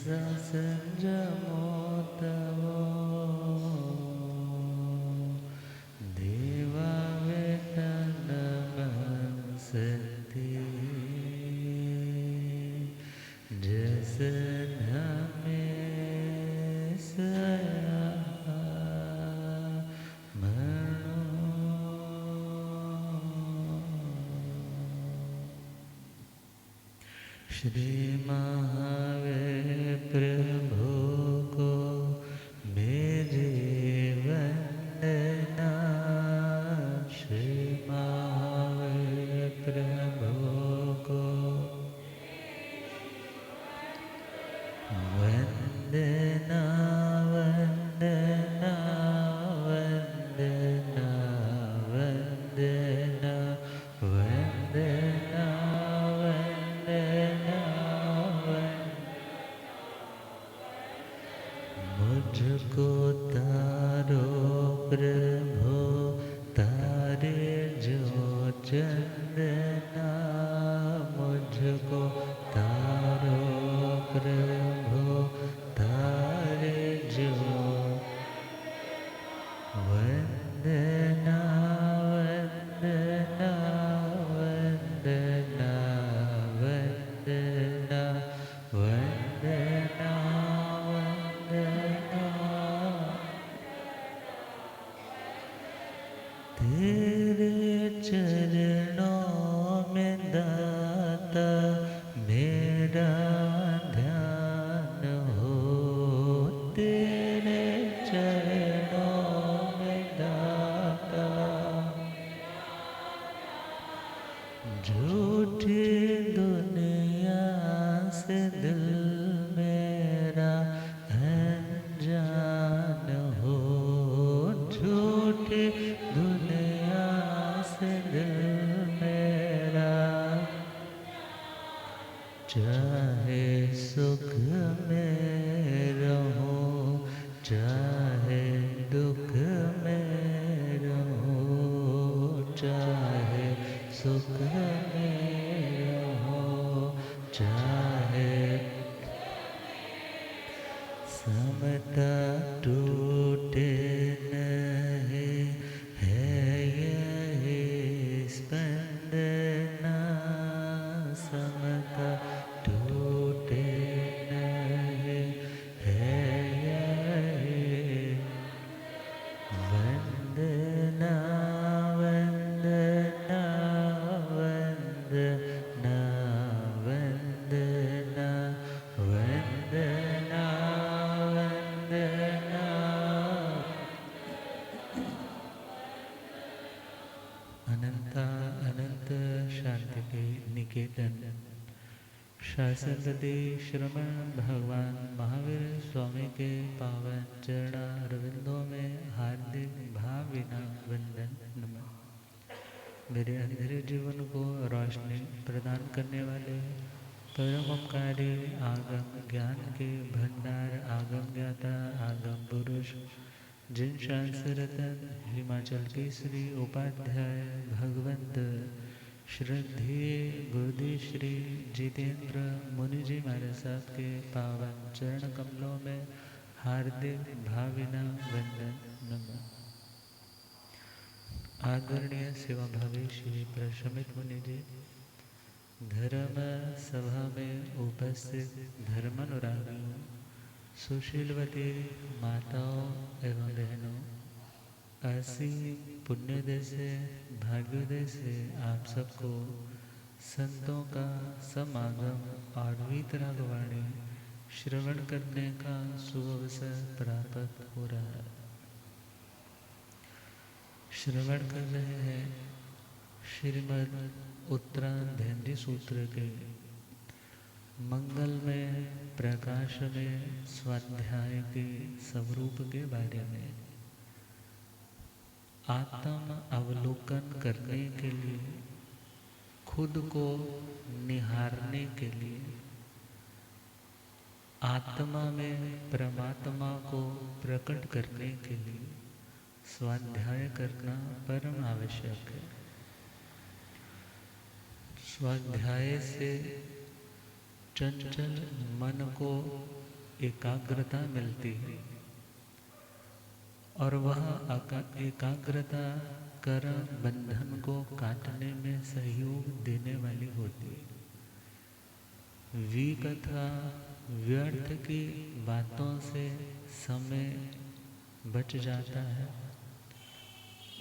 संजमो तव देवावेतनमंसति जस धमे सया श्री महावीर प्रभु को मेरी वंदना। श्री महावीर प्रभु को वंदना वंदना वंदना वंदना वंदना मुझको तारो प्रभु तारे जो चंदना। मुझको तारो प्रभु तारे जो वंदना वंदना वंदना वंदना वंदना तेरे चरणों में दाता मेरा ध्यान हो। तेरे चरणों में दाता झूठी दुनिया से दिल मेरा अनजान हो। झूठी दुनिया से दिल मेरा चाहे सुख में रहूं चाहे दुख में रहूं। चाहे सुख में रहूं चाहे समता टूटे नहीं है यही स्पंदना। समता टूटे नहीं है यही वंदना वंदना वंदना वंदना वंदना वंदना। अनंता अनंत शांति के निकेतन शासनपति श्रमण भगवान महावीर स्वामी के पावन चरणारविंदों में हार्दिक भावभीना वंदन नमन। मेरे अंधेरे जीवन को रोशनी प्रदान करने वाले परमोपकारी आगम ज्ञान के भंडार आगम ज्ञाता आगम पुरुष जिन शास्त्ररतन हिमाचल केसरी उपाध्याय भगवंत श्रद्धेय गुरुदेव श्री जितेंद्र मुनि जी महाराज साहब के पावन चरण कमलों में हार्दिक भावभीना वंदन नमन। आदरणीय सेवा भावी श्री प्रशमित मुनि जी, धर्म सभा में उपस्थित धर्मानुरागियों, सुशीलवती माताओं एवं बहनों, असीम पुण्योदय से भाग्योदय से आप सबको संतों का समागम और वीतरागवाणी श्रवण करने का सुअवसर प्राप्त हो रहा है। श्रवण कर रहे हैं श्रीमद् उत्तराधैंधी सूत्र के मंगल में प्रकाश में स्वाध्याय के स्वरूप के बारे में। आत्म अवलोकन करने के लिए, खुद को निहारने के लिए, आत्मा में परमात्मा को प्रकट करने के लिए स्वाध्याय करना परम आवश्यक है। स्वाध्याय से चंचल मन को एकाग्रता मिलती है और वह एकाग्रता कर्म बंधन को काटने में सहयोग देने वाली होती है। विकथा व्यर्थ की बातों से समय बच जाता है।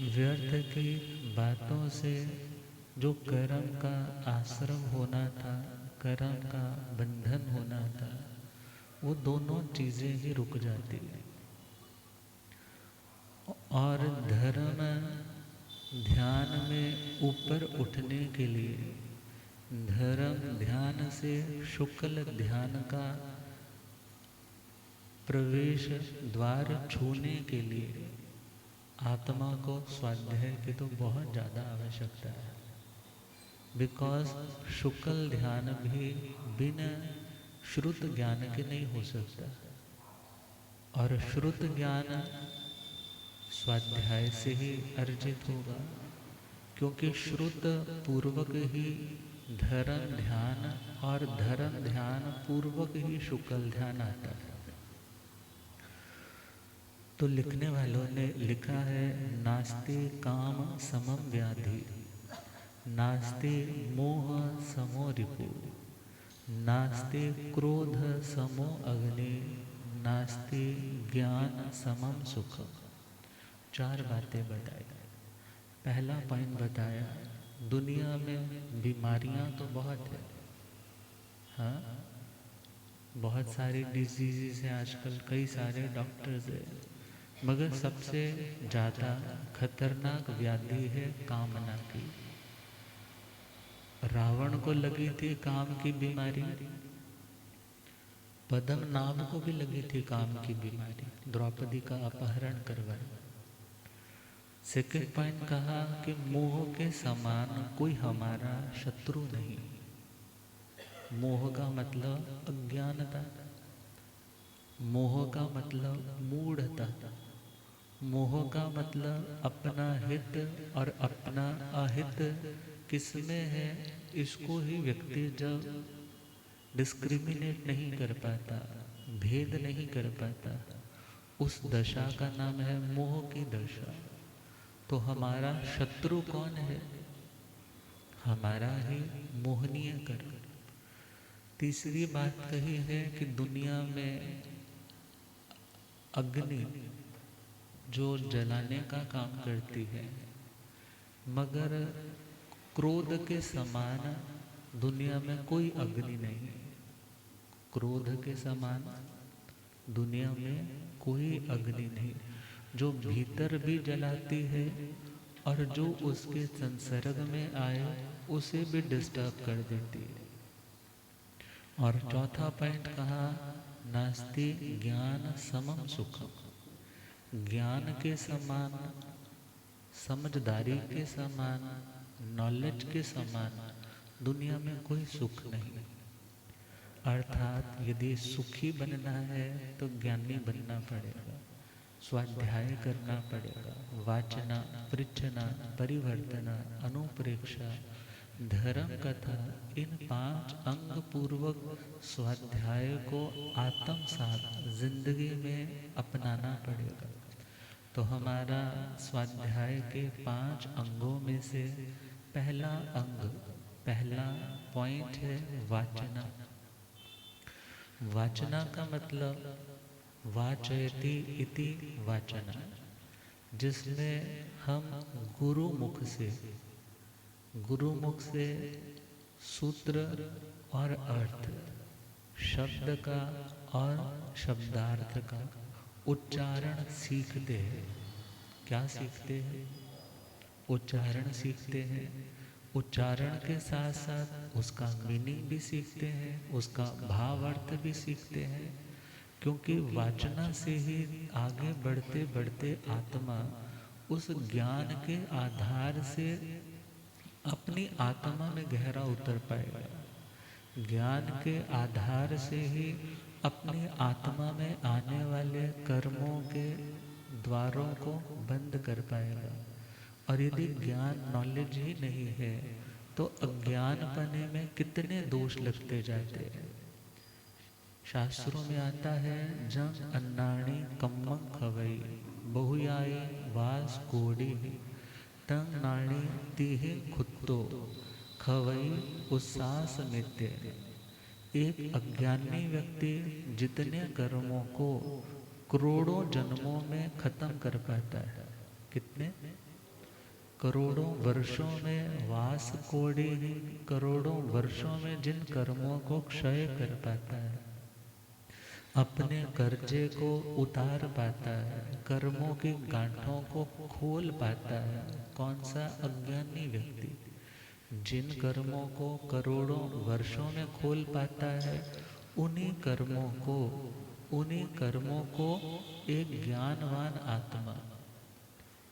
व्यर्थ की बातों से जो कर्म का आश्रम होना था, कर्म का बंधन होना था, वो दोनों चीजें ही रुक जाती है। और धर्म ध्यान में ऊपर उठने के लिए, धर्म ध्यान से शुक्ल ध्यान का प्रवेश द्वार छूने के लिए आत्मा को स्वाध्याय की तो बहुत ज़्यादा आवश्यकता है। बिकॉज शुक्ल ध्यान भी बिना श्रुत ज्ञान के नहीं हो सकता, और श्रुत ज्ञान स्वाध्याय से ही अर्जित होगा, क्योंकि श्रुत पूर्वक ही धर्म ध्यान और धर्म ध्यान पूर्वक ही शुक्ल ध्यान आता है। तो लिखने वालों ने लिखा है, नास्ति काम समम व्याधि, नास्ति मोह समो रिपु, नास्ति क्रोध समो अग्नि, नास्ति ज्ञान समम सुख। 4 बातें बताई। पहला पॉइंट बताया, दुनिया में बीमारियां तो बहुत है, हाँ, बहुत सारी डिजीज़ हैं आजकल, कई सारे डॉक्टर्स हैं, मगर सबसे ज़्यादा खतरनाक व्याधि है कामना की। रावण को लगी थी काम की बीमारी, पद्मनाभ को भी लगी थी काम की बीमारी, द्रौपदी का अपहरण करवाया। सेकंड पॉइंट कहा कि मोह के समान कोई हमारा शत्रु नहीं। मोह का मतलब अज्ञानता, मोह का मतलब मूढ़ता, मोह का मतलब अपना हित और अपना अहित किसमें है, इसको ही व्यक्ति जब डिस्क्रिमिनेट नहीं कर पाता, भेद नहीं कर पाता, उस दशा का नाम है मोह की दशा। तो हमारा शत्रु कौन है? हमारा ही मोहनीय कर्म। तीसरी बात कही है कि दुनिया में अग्नि जो जलाने का काम करती है, मगर क्रोध के समान दुनिया में कोई अग्नि नहीं। क्रोध के समान दुनिया में कोई अग्नि नहीं, जो भीतर भी जलाती है और जो उसके संसर्ग में आए उसे भी डिस्टर्ब कर देती है। और चौथा पॉइंट कहा, नास्ति ज्ञान समम सुखम। ज्ञान के समान, समझदारी के समान, नॉलेज के समान दुनिया में कोई सुख नहीं। अर्थात यदि सुखी बनना है तो ज्ञानी बनना पड़ेगा, स्वाध्याय करना पड़ेगा, वाचना, पृच्छना, परिवर्तना, अनुप्रेक्षा, धर्म कथा, इन 5 अंग पूर्वक स्वाध्याय को आत्मसात जिंदगी में अपनाना पड़ेगा। तो हमारा स्वाध्याय के 5 अंगों में से पहला अंग, पहला पॉइंट है वाचना। वाचना का मतलब वाचयति इति वाचना, जिसमें हम गुरुमुख से सूत्र और अर्थ, शब्द का और शब्दार्थ का उच्चारण सीखते हैं। क्या सीखते हैं? उच्चारण सीखते हैं। उच्चारण के साथ साथ उसका मीनिंग भी सीखते हैं, उसका भाव अर्थ भी सीखते हैं, क्योंकि वाचना से ही आगे बढ़ते बढ़ते आत्मा उस ज्ञान के आधार से अपनी आत्मा में गहरा उतर पाएगा। ज्ञान के आधार से ही अपनी आत्मा में आने वाले कर्मों के द्वारों को बंद कर पाएगा। और यदि ज्ञान, नॉलेज ही नहीं है तो अज्ञान पने में कितने दोष लगते जाते हैं। शास्त्रों में आता है, जंग अन्नाणी कम्मं खवई बहुयाई वास कोड़ी तंग नाणी तीहे खुत्तो खवई उसास मित्य। एक अज्ञानी व्यक्ति जितने कर्मों को करोड़ों जन्मों में खत्म कर पाता है, कितने करोड़ों वर्षों में वास कोड़ी ही, करोड़ों वर्षों में जिन कर्मों को क्षय कर पाता है, अपने कर्जे को उतार पाता है, कर्मों की गांठों को खोल पाता है, कौन सा अज्ञानी व्यक्ति जिन कर्मों को करोड़ों वर्षों में खोल पाता है, उन्हीं कर्मों को एक ज्ञानवान आत्मा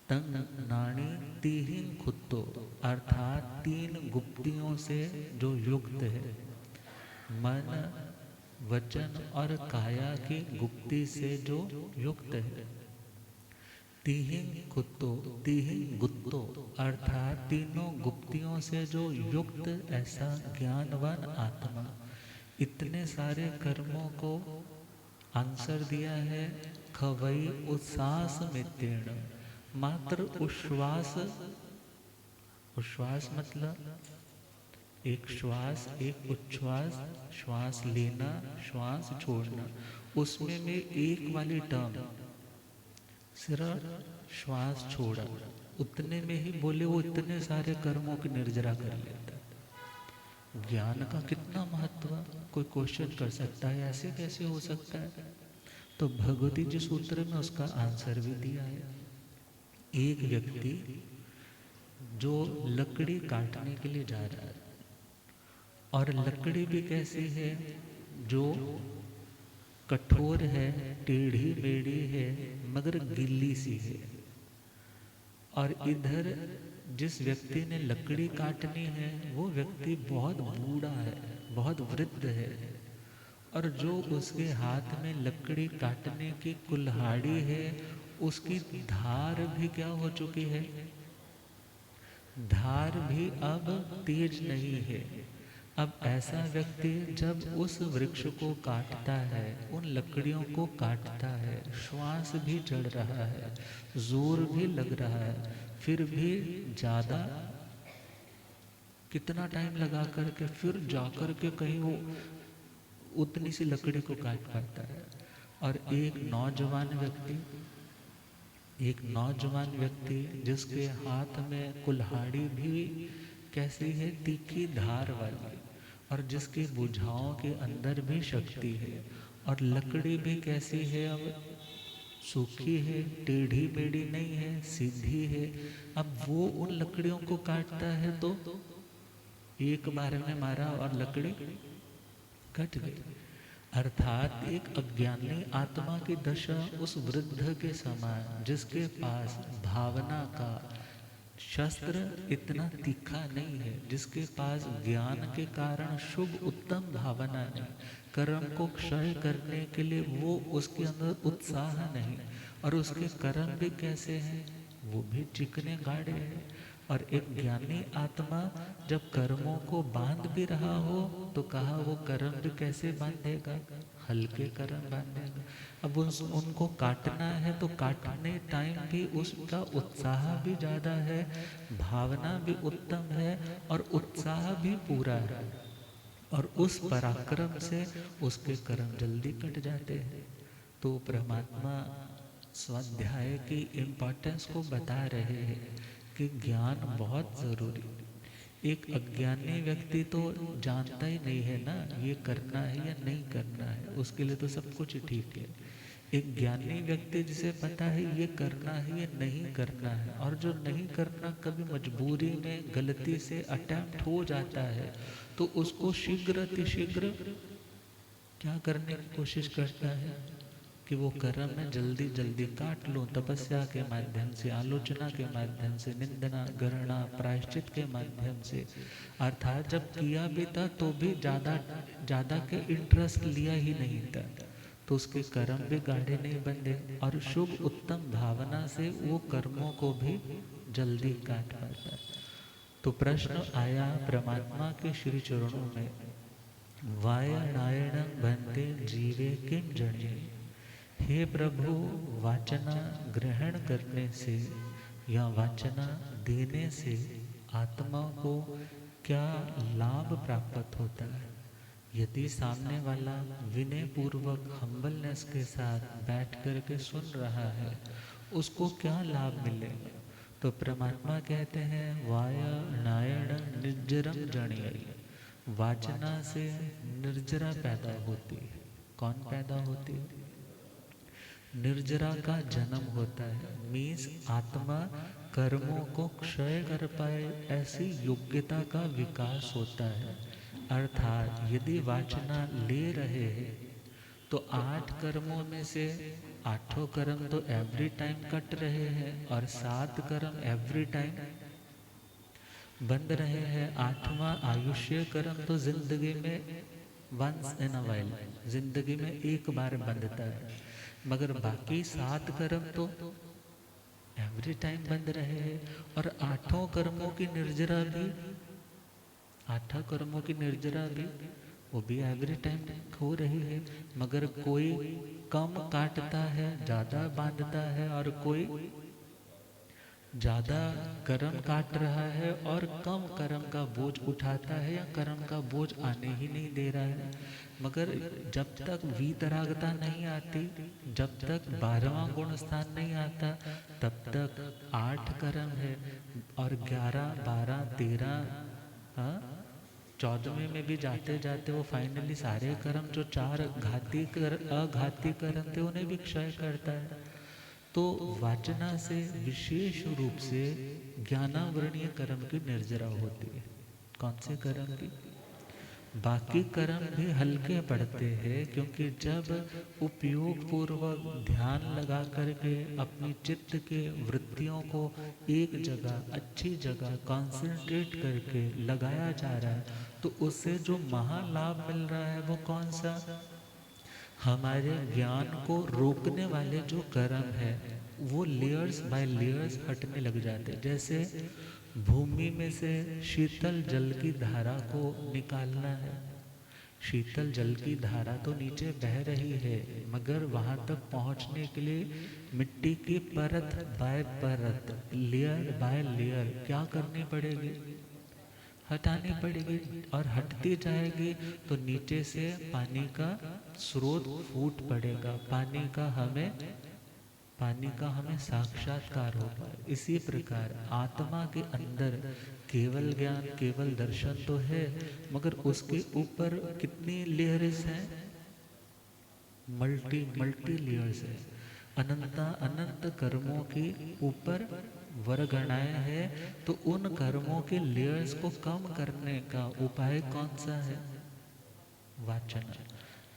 तंग नाणी तीन खुत्तो अर्थात तीन गुप्तियों से जो युक्त है, मन वचन और काया की गुप्ति से जो युक्त है, तीन गुत्तो अर्थात तीनों गुप्तियों से जो युक्त ऐसा ज्ञानवान आत्मा इतने सारे कर्मों को आंसर दिया है, खवई उच्छ्वास मित्तेण, मात्र उच्छ्वास, उच्छ्वास मतलब एक श्वास एक उच्छ्वास, श्वास लेना श्वास छोड़ना, उसमें में एक वाली टर्म सिर्फ श्वास छोड़ा, उतने में ही बोले वो इतने सारे कर्मों की निर्जरा कर लेता है। ज्ञान का कितना महत्व, कोई क्वेश्चन कर सकता है ऐसे कैसे हो सकता है? तो भगवती जी सूत्र में उसका आंसर भी दिया है। एक व्यक्ति जो लकड़ी काटने के लिए जा रहा है, और लकड़ी भी कैसी है, जो कठोर है, टेढ़ी मेढ़ी है, मगर गीली सी है। और इधर जिस व्यक्ति ने लकड़ी काटनी है वो व्यक्ति बहुत बूढ़ा है, बहुत वृद्ध है, और जो उसके हाथ में लकड़ी काटने की कुल्हाड़ी है उसकी धार भी क्या हो चुकी है, धार भी अब तेज नहीं है। अब ऐसा व्यक्ति जब उस वृक्ष को काटता है, उन लकड़ियों को काटता है, श्वास भी चढ़ रहा है, जोर भी लग रहा है, फिर भी ज़्यादा कितना टाइम लगा करके फिर जाकर के कहीं वो उतनी सी लकड़ी को काट पाता है। और एक नौजवान व्यक्ति जिसके हाथ में कुल्हाड़ी भी कैसी है, तीखी धार वाली, और जिसकी भुजाओं के अंदर भी शक्ति है, और लकड़ी भी कैसी है, अब सूखी है, टेढ़ी मेढ़ी नहीं है, सीधी है। अब वो उन लकड़ियों को काटता है तो एक बार में मारा और लकड़ी कट गई। अर्थात एक अज्ञानी आत्मा की दशा उस वृद्ध के समान, जिसके पास भावना का शस्त्र इतना तीखा नहीं है, जिसके पास ज्ञान के कारण शुभ उत्तम भावना नहीं, कर्म को क्षय करने के लिए वो उसके अंदर उत्साह नहीं, और उसके कर्म भी कैसे हैं, वो भी चिकने गाढ़े हैं। और एक ज्ञानी आत्मा जब कर्मों को बांध भी रहा हो तो कहा वो कर्म भी कैसे बांधेगा, हल्के कर्म बांधेगा। अब उनको काटना है तो काटने टाइम भी उसका उत्साह भी ज़्यादा है, भावना भी उत्तम है, और उत्साह भी पूरा है, और उस पराक्रम से उसके कर्म जल्दी कट जाते हैं। तो परमात्मा स्वाध्याय की इम्पोर्टेंस को बता रहे हैं कि ज्ञान बहुत ज़रूरी। एक अज्ञानी व्यक्ति तो जानता ही नहीं है ना ये करना है या नहीं करना है, उसके लिए तो सब कुछ ठीक है। एक ज्ञानी व्यक्ति जिसे पता है ये करना है ये नहीं करना है, और जो नहीं करना कभी मजबूरी में गलती से अटेम्प्ट हो जाता है तो उसको शीघ्र अतिशीघ्र क्या करने की कोशिश करता है कि वो कर्म में जल्दी जल्दी काट लूँ, तपस्या के माध्यम से, आलोचना के माध्यम से, निंदना गणना प्रायश्चित के माध्यम से। अर्थात जब किया भी था तो भी ज़्यादा के इंटरेस्ट लिया ही नहीं था, तो उसके कर्म भी गाढ़े नहीं बंधे, और शुभ उत्तम भावना से वो कर्मों को भी जल्दी काट पाता। तो प्रश्न आया परमात्मा के श्री चरणों में वायनायण बंदे जीवे किम जने। हे प्रभु, वाचना ग्रहण करने से या वाचना देने से आत्मा को क्या लाभ प्राप्त होता है? यदि सामने वाला विनय पूर्वक हम्बलनेस के साथ बैठ कर के सुन रहा है, उसको क्या लाभ मिलेगा? तो परमात्मा कहते हैं वाय नायण निर्जरम जणिय। वाचना से निर्जरा पैदा होती है। कौन पैदा होती है? निर्जरा का जन्म होता है। मीन्स आत्मा कर्मों को क्षय कर पाए ऐसी योग्यता का विकास होता है। अर्थात यदि वाचना ले रहे हैं तो 8 कर्मों में से 8 कर्म तो एवरी टाइम कट रहे हैं और 7 कर्म एवरी टाइम बंद रहे हैं। 8वां आयुष्य कर्म तो जिंदगी में वंस इन अ वाइल, जिंदगी में एक बार बंधता है, मगर बाकी 7 कर्म तो एवरी टाइम बंद रहे हैं। और 8 कर्मों की निर्जरा भी, 8 कर्मों की निर्जरा भी वो भी एवरी टाइम हो रही है, मगर कोई कम काटता है, ज्यादा बांधता है, और कोई ज्यादा कर्म काट रहा है और कम कर्म का बोझ उठाता है या कर्म का बोझ आने ही नहीं दे रहा है। मगर जब तक वीतरागता नहीं आती, जब तक 12वां गुण स्थान नहीं आता, तब तक 8 कर्म है और 11 12 13 14वें में भी जाते जाते वो फाइनली सारे कर्म जो 4 अघाती कर्म थे उन्हें भी क्षय करता है। तो वाचना से विशेष रूप से ज्ञानावरणीय कर्म की निर्जरा होती है। कौन से कर्म की? बाकी कर्म भी हल्के पड़ते हैं, क्योंकि जब उपयोग पूर्वक ध्यान लगा करके अपनी चित्त के वृत्तियों को एक जगह, अच्छी जगह कंसंट्रेट करके लगाया जा रहा है, तो उससे जो महालाभ मिल रहा है वो कौन सा? हमारे ज्ञान को रोकने वाले जो कर्म है वो लेयर्स बाय लेयर्स हटने लग जाते हैं। जैसे भूमि में से शीतल जल की धारा को निकालना है। शीतल जल की धारा तो नीचे बह रही है, मगर वहां तक पहुंचने के लिए मिट्टी की परत बाय परत, लेयर बाय लेयर क्या करनी पड़ेगी? हटानी पड़ेगी। और हटती जाएगी तो नीचे से पानी का स्रोत फूट पड़ेगा, पानी का हमें साक्षात्कार होगा। इसी प्रकार आत्मा के अंदर केवल ज्ञान, केवल दर्शन तो है, मगर उसके ऊपर कितनी लेयर्स हैं? मल्टी लेयर्स है। अनंत कर्मों के ऊपर वर्गणाएं है। तो उन कर्मों के लेयर्स को कम करने का उपाय कौन सा है? वाचना।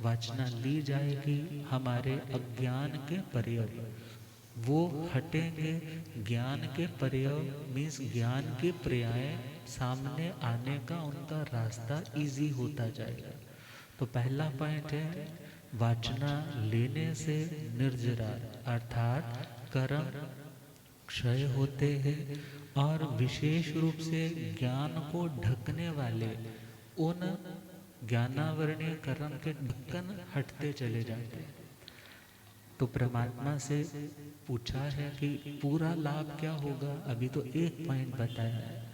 वाचना ली जाएगी हमारे अज्ञान के पर्याय, वो हटेंगे। ज्ञान के पर्याय मीन्स ज्ञान के पर्याय सामने आने का उनका रास्ता इजी होता जाएगा। तो पहला पॉइंट है वाचना लेने से निर्जरा, अर्थात कर्म क्षय होते हैं और विशेष रूप से ज्ञान को ढकने वाले उन ज्ञानावरणीय कर्म के ढक्कन हटते चले जाते हैं। तो परमात्मा से पूछा है कि पूरा लाभ क्या होगा? अभी तो एक पॉइंट बताया है।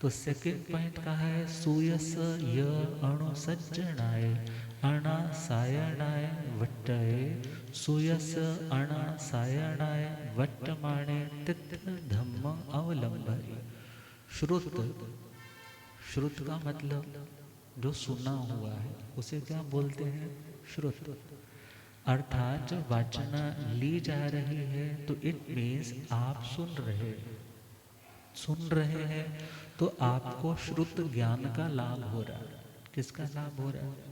तो सेकंड पॉइंट कहा है सूयस य अणु सज्जनाय अणा सायणाय वट्टये सूयस अणा सायणाय वट्टमाणे तिथ धम्म अवलंबय। श्रुत, श्रुत का मतलब जो सुना हुआ है उसे क्या बोलते हैं? श्रुत। अर्थात जब वाचना ली जा रही है तो इट मीन्स आप सुन रहे हैं तो आपको श्रुत ज्ञान का लाभ हो रहा है। किसका लाभ हो रहा है?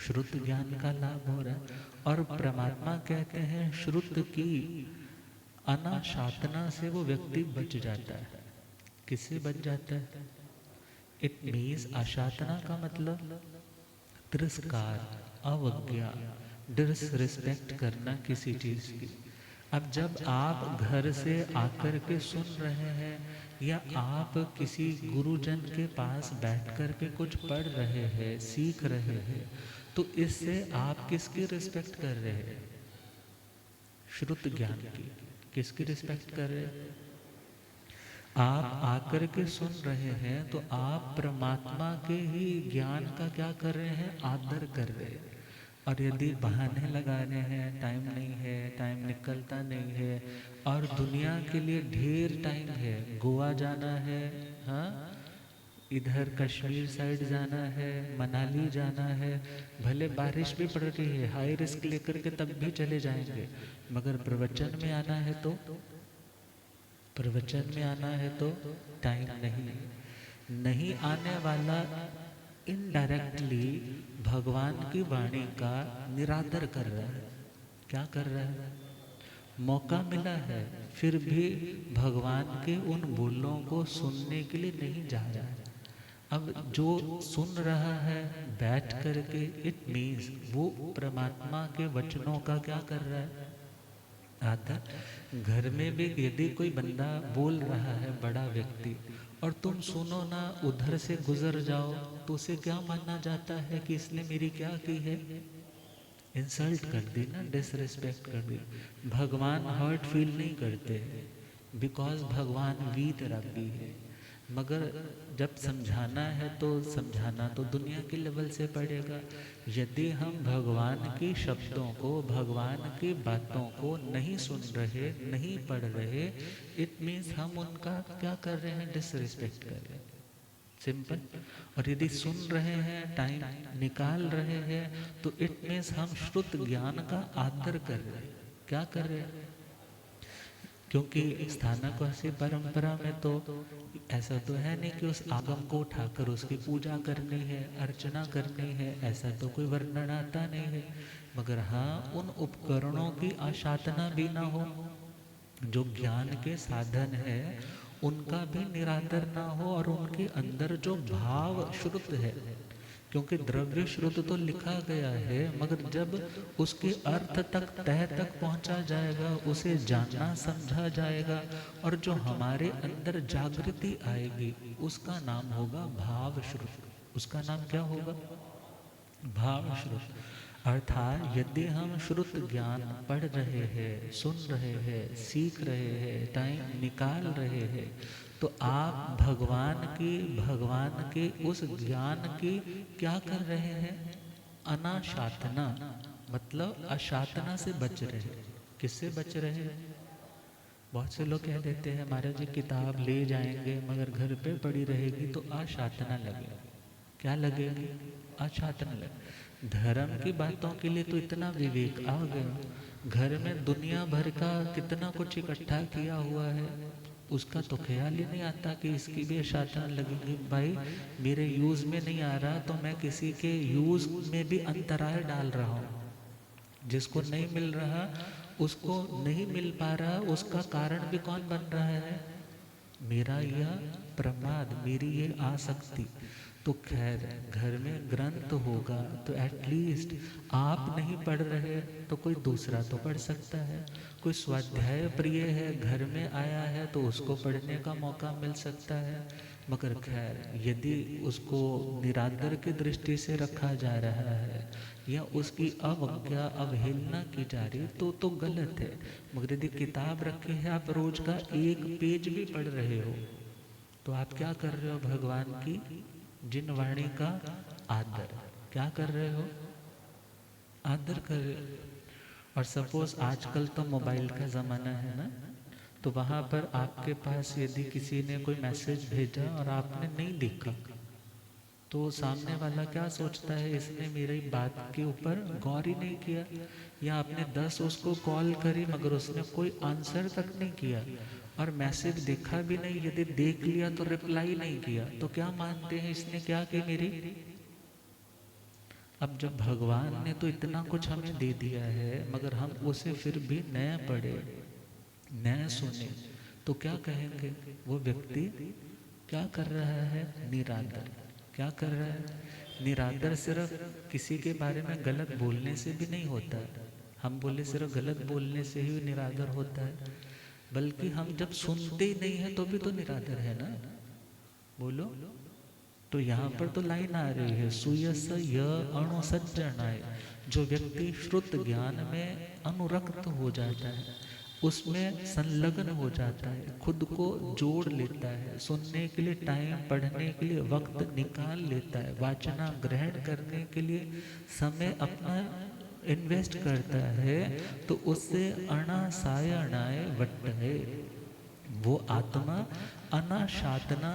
श्रुत ज्ञान का लाभ हो रहा है। और परमात्मा कहते हैं श्रुत की अनाशातना से वो व्यक्ति बच जाता है। किससे बच जाता है? इट मीन्स अशातना का मतलब तिरस्कार, अवज्ञा, डिसरिस्पेक्ट करना किसी चीज की। अब जब आप घर से आकर के सुन रहे हैं या आप किसी गुरुजन के पास बैठ कर के कुछ पढ़ रहे हैं, सीख रहे हैं, तो इससे आप किसकी रिस्पेक्ट कर रहे हैं? श्रुत ज्ञान की। किसकी रिस्पेक्ट कर रहे हैं? आप आकर के सुन रहे हैं तो आप परमात्मा के ही ज्ञान का क्या कर रहे हैं? आदर कर रहे हैं। और यदि बहाने लगा रहे हैं, टाइम नहीं है, टाइम निकलता नहीं है, और दुनिया के लिए ढेर टाइम है, गोवा जाना है, हाँ, इधर कश्मीर साइड जाना है, मनाली जाना है, भले बारिश भी पड़ रही है, हाई रिस्क लेकर के तब भी चले जाएंगे, मगर प्रवचन में आना है तो, प्रवचन में आना है तो टाइम नहीं आने वाला इनडायरेक्टली भगवान की वाणी का निरादर कर रहा है। क्या कर रहा है? मौका मिला है फिर भी भगवान के उन बोलों को सुनने के लिए नहीं जा रहा है। अब जो सुन रहा है बैठ करके, इट मीन्स वो परमात्मा के वचनों का क्या कर रहा है? आदर। घर में भी यदि कोई बंदा बोल रहा है, बड़ा व्यक्ति, और तुम सुनो ना, उधर से गुजर जाओ, तो उसे क्या माना जाता है कि इसने मेरी क्या की है? इंसल्ट कर दी ना, डिसरिस्पेक्ट कर दी। भगवान हर्ट फील नहीं करते, बिकॉज भगवान वीत रबी है। मगर जब समझाना है तो समझाना तो दुनिया के लेवल से पड़ेगा। यदि हम भगवान के शब्दों को, भगवान की बातों को नहीं सुन रहे, नहीं पढ़ रहे, इट मीन्स हम उनका क्या कर रहे हैं? डिसरिस्पेक्ट कर रहे हैं, सिंपल। और यदि सुन रहे हैं, टाइम निकाल रहे हैं, तो इट मीन्स हम श्रुत ज्ञान का आदर कर रहे हैं। क्या कर रहे हैं? क्योंकि स्थानकवासी परंपरा में तो ऐसा तो है नहीं कि उस आगम को उठाकर उसकी पूजा करनी है, अर्चना करनी है, ऐसा तो कोई वर्णन आता नहीं है। मगर हाँ, उन उपकरणों की आशातना भी ना हो, जो ज्ञान के साधन है उनका भी निरादर ना हो, और उनके अंदर जो भाव श्रुत है, क्योंकि द्रव्य श्रुत तो लिखा गया है, मगर जब उसके अर्थ तक, तह तक पहुंचा जाएगा, उसे जानना समझा जाएगा, और जो हमारे अंदर जागृति आएगी, उसका नाम होगा भाव श्रुत। उसका नाम क्या होगा? भाव श्रुत। अर्थात यदि हम श्रुत ज्ञान पढ़ रहे हैं, सुन रहे हैं, सीख रहे हैं, टाइम निकाल रहे हैं, तो आप भगवान के उस ज्ञान की क्या कर रहे हैं? अनाशातना, मतलब अशातना से बच रहे हैं। किससे बच रहे हैं? बहुत से लोग कह देते हैं महाराज जी किताब ले जाएंगे मगर घर पे पड़ी रहेगी तो अशातना लगेगी। क्या लगेगी? अशातना लगेगी। धर्म की बातों के लिए तो इतना विवेक आ गया, घर में दुनिया भर का कितना कुछ इकट्ठा किया हुआ है, उसका तो ख्याल ही नहीं आता कि इसकी भी अशातना लगेगी। भाई मेरे यूज़ में नहीं आ रहा तो मैं किसी के यूज़ में भी अंतराय डाल रहा हूँ। जिसको नहीं मिल रहा, उसको नहीं मिल पा रहा, उसका कारण भी कौन बन रहा है? मेरा यह प्रमाद, मेरी ये आसक्ति। तो खैर घर में ग्रंथ होगा तो एटलीस्ट आप नहीं पढ़ रहे तो कोई दूसरा तो पढ़ सकता है। कोई स्वाध्याय प्रिय है, घर में आया है तो उसको पढ़ने का मौका मिल सकता है। मगर खैर यदि उसको निरादर की दृष्टि से रखा जा रहा है या उसकी अवज्ञा, अवहेलना की जा रही तो गलत है। मगर यदि किताब रखी है, आप रोज का एक पेज भी पढ़ रहे हो, तो आप क्या कर रहे हो? भगवान की जिन वाणी का आदर। क्या कर रहे हो? आदर कर रहे हो। और सपोज आजकल तो मोबाइल का ज़माना है ना, तो वहाँ पर आपके पास यदि किसी ने कोई मैसेज भेजा और आपने नहीं देखा, तो सामने वाला क्या सोचता है? इसने मेरी बात के ऊपर गौर ही नहीं किया। या आपने 10 उसको कॉल करी मगर उसने कोई आंसर तक नहीं किया, और मैसेज देखा भी नहीं, यदि देख लिया तो रिप्लाई नहीं किया, तो क्या मानते हैं इसने क्या की मेरी? अब जब भगवान ने तो इतना कुछ हमें दे दिया है मगर हम उसे फिर भी न पढ़े, न सुने, तो क्या कहेंगे? वो व्यक्ति क्या कर रहा है? निरादर। क्या कर रहा है? निरादर सिर्फ किसी के बारे में गलत बोलने से भी नहीं होता। हम बोले सिर्फ गलत बोलने से ही निरादर होता है, बल्कि हम जब सुनते ही नहीं है तो भी तो निरादर है ना। बोलो। तो यहाँ पर तो लाइन आ रही है, सुयस य अणुसज्जनाय, जो व्यक्ति श्रुत ज्ञान में अनुरक्त हो जाता है, उसमें संलग्न हो जाता है, खुद को जोड़ लेता है, सुनने के लिए टाइम, पढ़ने के लिए वक्त निकाल लेता है, वाचना ग्रहण करने के लिए समय अपना इन्वेस्ट करता है, तो उससे अनासायणाय वट्टये, वो आत्मा अनाशातना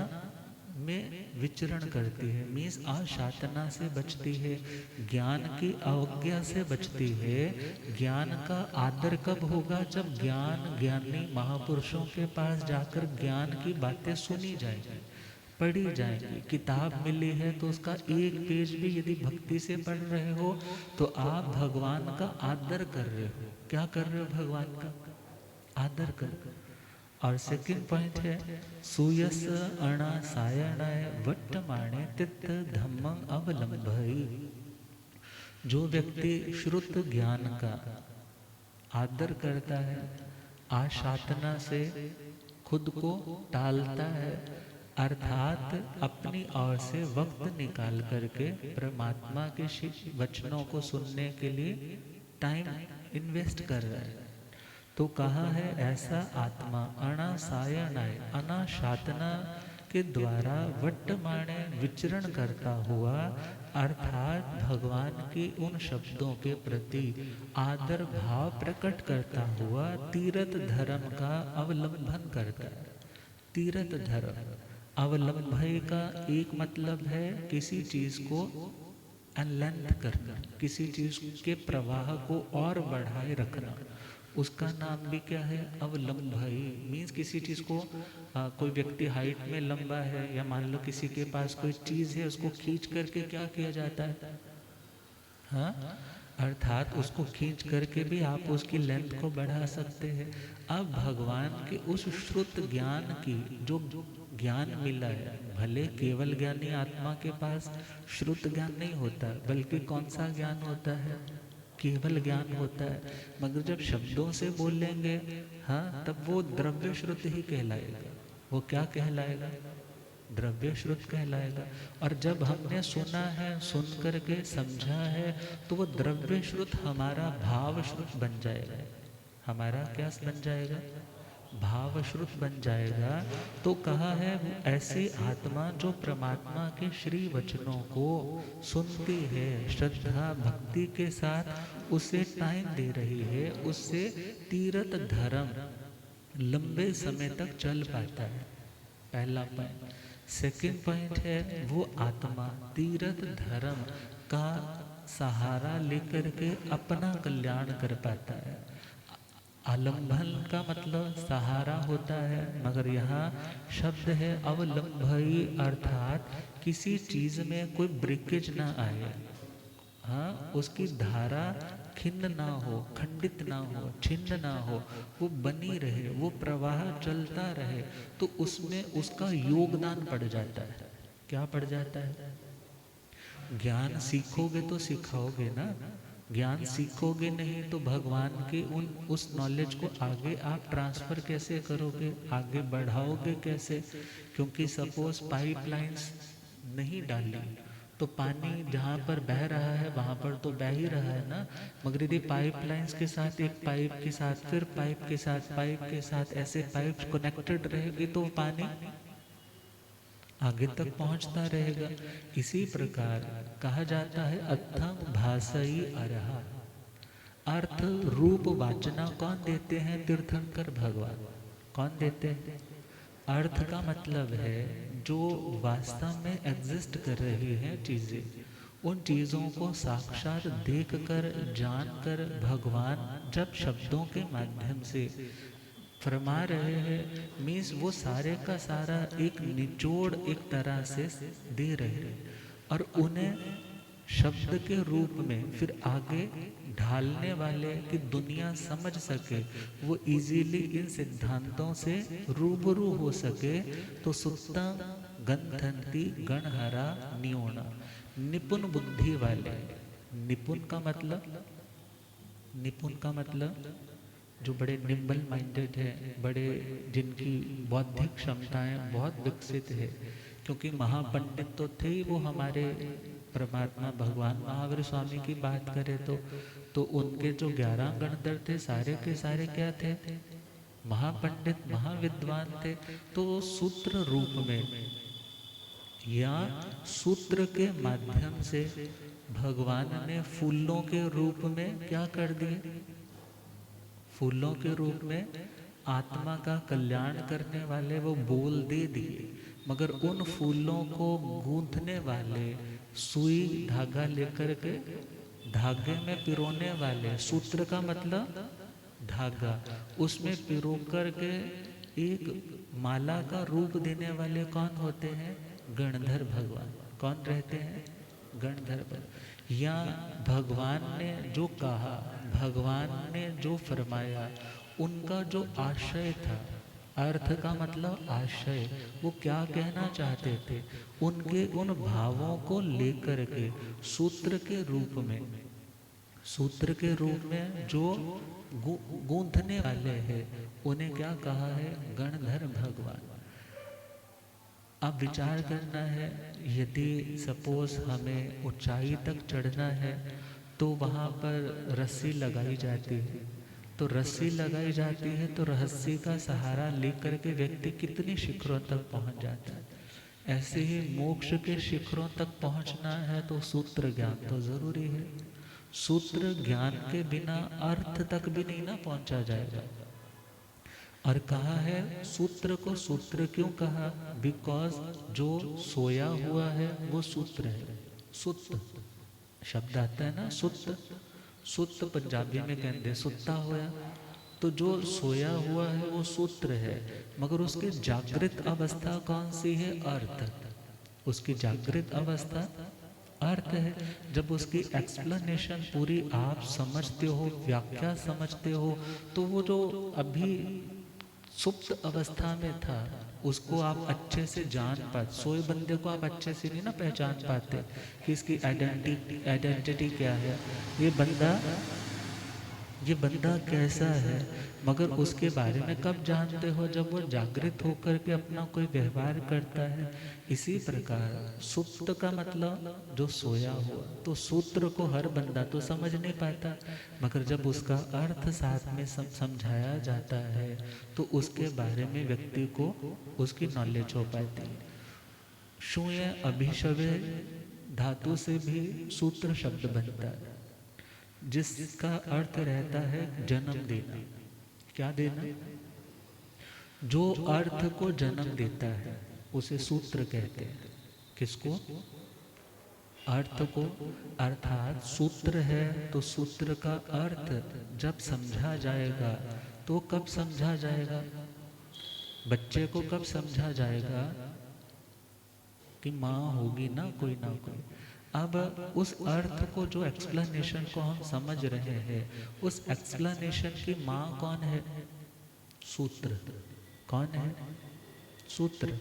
में विचरण करती है, मीन्स आशातना से बचती है, ज्ञान की अवज्ञा से बचती है। ज्ञान का आदर कब होगा? जब ज्ञान ज्ञानी महापुरुषों के पास जाकर ज्ञान की बातें सुनी जाएंगी, पढ़ी जाएंगी। किताब मिली है तो उसका एक पेज भी यदि भक्ति से पढ़ रहे हो तो आप भगवान का आदर कर रहे हो। क्या कर रहे हो? भगवान का आदर कर। और सेकंड पॉइंट है, सूयस अणा सायणाय वट्टमाणे तित्त धम्मं अवलंबई, जो व्यक्ति श्रुत ज्ञान का आदर करता है, आशातना से खुद को टालता है, अर्थात अपनी ओर से वक्त निकाल करके परमात्मा के वचनों को सुनने के लिए टाइम इन्वेस्ट कर रहा है, तो कहा है ऐसा आत्मा अनासायनाय, अनाशातना के द्वारा वट्टमाणे विचरण करता हुआ, अर्थात भगवान के उन शब्दों के प्रति आदर भाव प्रकट करता हुआ तीर्थ धर्म का अवलंबन करता है। तीर्थ धर्म अवलंबन का एक मतलब है किसी चीज को अनलेंथ करना, किसी चीज के प्रवाह को और बढ़ाए रखना, उसका नाम भी क्या है? अवलंबई। मीन्स किसी चीज को कोई व्यक्ति हाइट में लंबा है, या मान लो किसी के पास कोई चीज है, उसको खींच करके क्या किया जाता है? हाँ, अर्थात उसको खींच करके भी आप उसकी लेंथ को बढ़ा सकते हैं। अब भगवान के उस श्रुत ज्ञान की जो ज्ञान मिला है, भले केवल ज्ञानी आत्मा के पास श्रुत ज्ञान नहीं होता, बल्कि कौन सा ज्ञान होता है? केवल ज्ञान होता है, मगर जब शब्दों से बोलेंगे, हाँ, तब वो द्रव्य श्रुत ही कहलाएगा। वो क्या कहलाएगा? द्रव्य श्रुत कहलाएगा। और जब हमने सुना है, सुन करके समझा है, तो वो द्रव्य श्रुत हमारा भाव श्रुत बन जाएगा। हमारा क्या बन जाएगा? भाव श्रुत बन जाएगा। तो कहा है ऐसी आत्मा जो परमात्मा के श्री वचनों को सुनती है, श्रद्धा भक्ति के साथ उसे टाइम दे रही है, उससे तीर्थ धर्म लंबे समय तक चल पाता है। पहला पॉइंट। सेकंड पॉइंट है, वो आत्मा तीर्थ धर्म का सहारा लेकर के अपना कल्याण कर पाता है। आलंबन का मतलब सहारा होता है, मगर यहाँ शब्द है अवलंबई, अर्थात किसी चीज में कोई ब्रेकेज ना आए, हाँ, उसकी धारा खिन्न ना हो, खंडित ना हो, छिन्न ना हो, वो बनी रहे, वो प्रवाह चलता रहे, तो उसमें उसका योगदान पड़ जाता है। क्या पड़ जाता है? ज्ञान सीखोगे तो सिखाओगे ना, ज्ञान सीखोगे नहीं तो भगवान के उस नॉलेज को आगे आप ट्रांसफर कैसे करोगे, आगे बढ़ाओगे कैसे? क्योंकि सपोज पाइपलाइंस नहीं डाली तो पानी जहाँ पर बह रहा है वहाँ पर तो बह ही रहा है ना, मगर यदि पाइपलाइंस के साथ, एक पाइप के साथ, फिर पाइप के साथ, पाइप के साथ, ऐसे पाइप कनेक्टेड रहेगी तो पानी आगे तक पहुंचता रहेगा। इसी प्रकार कहा जाता है अर्थं भासई अरहा, अर्थ रूप वाचना कौन देते हैं? तीर्थंकर भगवान। कौन देते हैं? अर्थ का मतलब है जो वास्तव में एग्जिस्ट कर रही हैं चीजें, उन चीजों को साक्षात देखकर, जानकर भगवान जब शब्दों के माध्यम से फरमा रहे हैं, मीन्स वो सारे का सारा एक निचोड़ एक तरह से दे रहे हैं, और उन्हें शब्द के रूप में फिर आगे ढालने वाले की दुनिया समझ सके, वो इजीली इन सिद्धांतों से रूबरू हो सके। तो सुत्ता गंधंती गणहरा नियोना, निपुण बुद्धि वाले, निपुण का मतलब निपुण का मतलब जो बड़े निम्बल माइंडेड है, बड़े जिनकी बौद्धिक क्षमताएं बहुत विकसित है। क्योंकि महापंडित तो थे ही वो हमारे परमात्मा भगवान महावीर स्वामी की बात करें तो उनके जो 11 गणधर थे सारे के सारे क्या थे? महापंडित महाविद्वान थे। तो वो सूत्र रूप में या सूत्र के माध्यम से भगवान ने फूलों के रूप में क्या कर दिए? फूलों के रूप में आत्मा का कल्याण करने वाले वो बोल दे दिए। मगर उन फूलों को गूंथने वाले, सुई धागा लेकर के धागे में पिरोने वाले, सूत्र का मतलब धागा, उसमें पिरो कर के एक माला का रूप देने वाले कौन होते हैं? गणधर भगवान। कौन रहते हैं? गणधर भगवान। या भगवान ने जो कहा, भगवान ने जो फरमाया, उनका जो आशय था, अर्थ का मतलब आशय, वो क्या कहना चाहते थे, उनके उन भावों को लेकर के सूत्र के रूप में, सूत्र के रूप में जो गूंथने वाले हैं, उन्हें क्या कहा है? गणधर भगवान। अब विचार करना है, यदि सपोज हमें ऊंचाई तक चढ़ना है तो वहाँ पर रस्सी लगाई जाती है। तो रस्सी लगाई जाती है तो रस्सी का सहारा लेकर के व्यक्ति कितने शिखरों तक पहुँच जाता है। ऐसे ही मोक्ष के शिखरों तक पहुँचना है तो सूत्र ज्ञान तो जरूरी है। सूत्र ज्ञान के बिना अर्थ तक भी नहीं ना पहुँचा जाएगा। और कहा है सूत्र को सूत्र क्यों कहा? बिकॉज जो सोया हुआ है वो सूत्र है। सुत शब्द आता है ना, सुत। सुत पंजाबी में कहते सुत्ता होया। तो जो सोया हुआ है वो सूत्र है, मगर उसकी जागृत अवस्था कौन सी है? अर्थ। उसकी जागृत अवस्था अर्थ है। जब उसकी एक्सप्लेनेशन पूरी आप समझते हो, व्याख्या समझते हो, तो वो जो अभी सुप्त अवस्था में था उसको आप अच्छे से जान पाते। सोए बंदे को आप अच्छे से नहीं ना पहचान पाते कि इसकी आइडेंटिटी क्या है, ये बंदा कैसा है। मगर उसके बारे में कब जानते हो? जब वो जागृत होकर के अपना कोई व्यवहार करता है। इसी प्रकार सुप्त का मतलब जो सोया हुआ। तो सूत्र को हर बंदा तो समझ नहीं पाता, मगर जब उसका अर्थ साथ में समझाया जाता है तो उसके बारे में व्यक्ति को उसकी नॉलेज हो पाती है। शूय अभिशवे धातु से भी सूत्र शब्द बनता है, जिसका अर्थ रहता है जन्म देना। क्या देना? जो अर्थ को जन्म देता है उसे सूत्र कहते हैं। किसको? अर्थ को। अर्थात सूत्र है तो सूत्र का अर्थ जब समझा जाएगा तो कब समझा जाएगा? बच्चे को कब समझा जाएगा? कि माँ होगी ना कोई ना कोई। अब उस अर्थ को, जो एक्सप्लेनेशन को हम समझ रहे हैं, उस एक्सप्लेनेशन की माँ कौन है? सूत्र। कौन है? सूत्र।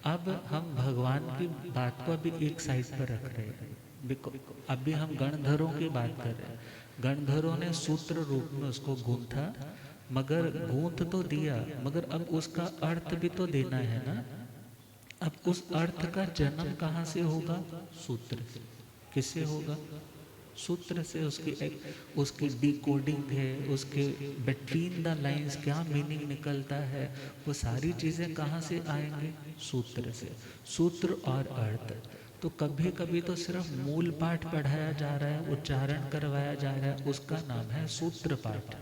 अब हम भगवान की बात को अभी एक साइड पर रख रहे हैं। अभी हम गणधरों की बात कर रहे हैं। गणधरों ने सूत्र रूप में उसको गूंथा, मगर गूंथ तो दिया, मगर अब उसका अर्थ भी तो देना है ना। अब उस अर्थ का जन्म कहाँ से होगा? सूत्र से। किससे होगा? सूत्र से। उसकी डिकोडिंग है, उसके बिटवीन द लाइंस क्या मीनिंग निकलता है, वो सारी चीज़ें कहाँ से आएंगी? सूत्र से। सूत्र और अर्थ। तो कभी कभी तो सिर्फ मूल पाठ पढ़ाया जा रहा है, उच्चारण करवाया जा रहा है, उसका नाम है सूत्र पाठ।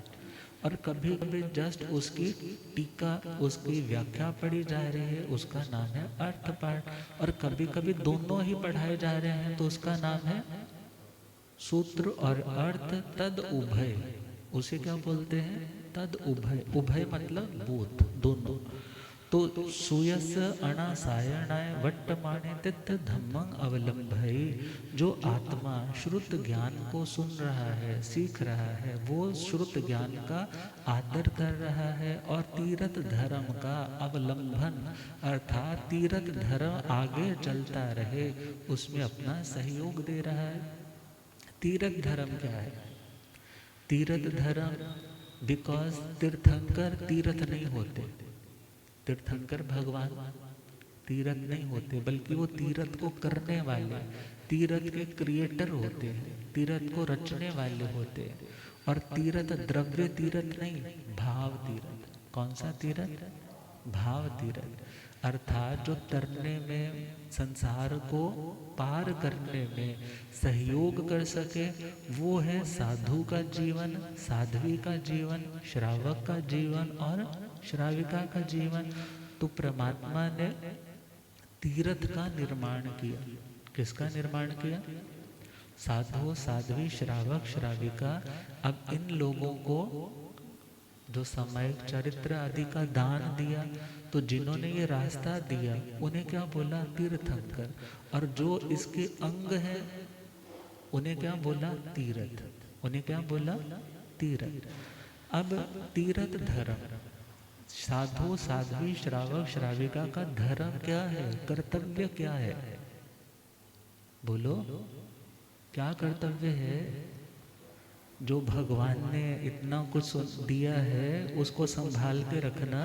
और कभी कभी जस्ट उसकी टीका, उसकी व्याख्या पढ़ी जा रही है, उसका नाम है अर्थ पाठ। और कभी कभी दोनों ही पढ़ाए जा रहे हैं तो उसका नाम है सूत्र और अर्थ तद उभय। उसे क्या बोलते हैं? तद उभय। उभय मतलब बोध, दोनों। तो सुयस अणासायणाय वट्टमाने तित्थ धम्मं अवलंभय। जो आत्मा श्रुत ज्ञान को सुन रहा है, सीख रहा है, वो श्रुत ज्ञान का आदर कर रहा है और तीर्थ धर्म का अवलंबन, अर्थात तीर्थ धर्म आगे चलता रहे, उसमें अपना सहयोग दे रहा है। तीर्थ धर्म क्या है? तीर्थ धर्म, बिकॉज तीर्थंकर तीर्थ नहीं होते, तीर्थंकर भगवान तीर्थ नहीं होते, बल्कि वो तीर्थ को करने वाले, तीर्थ के क्रिएटर होते हैं, तीर्थ को रचने वाले होते हैं। और तीर्थ द्रव्य तीर्थ नहीं, भाव तीर्थ। कौन सा तीर्थ? भाव तीर्थ। अर्थात जो तरने में, संसार को पार करने में सहयोग कर सके, वो है साधु का जीवन, साध्वी का जीवन, श्रावक का जीवन और श्राविका का जीवन। तो परमात्मा ने तीर्थ का निर्माण किया। किसका निर्माण किया? साधु, साध्वी, श्रावक, श्राविका। अब इन लोगों को जो सामयिक चरित्र आदि का दान दिया, तो जिन्होंने ये रास्ता दिया उन्हें क्या बोला? तीर्थंकर। और जो इसके अंग हैं उन्हें क्या बोला? तीर्थ। उन्हें क्या बोला? तीर्थ। अब तीर्थ धर्म, साधु, साध्वी, श्रावक, श्राविका का धर्म क्या है? कर्तव्य क्या है? बोलो, क्या कर्तव्य है? जो भगवान ने इतना कुछ दिया है उसको संभाल के रखना।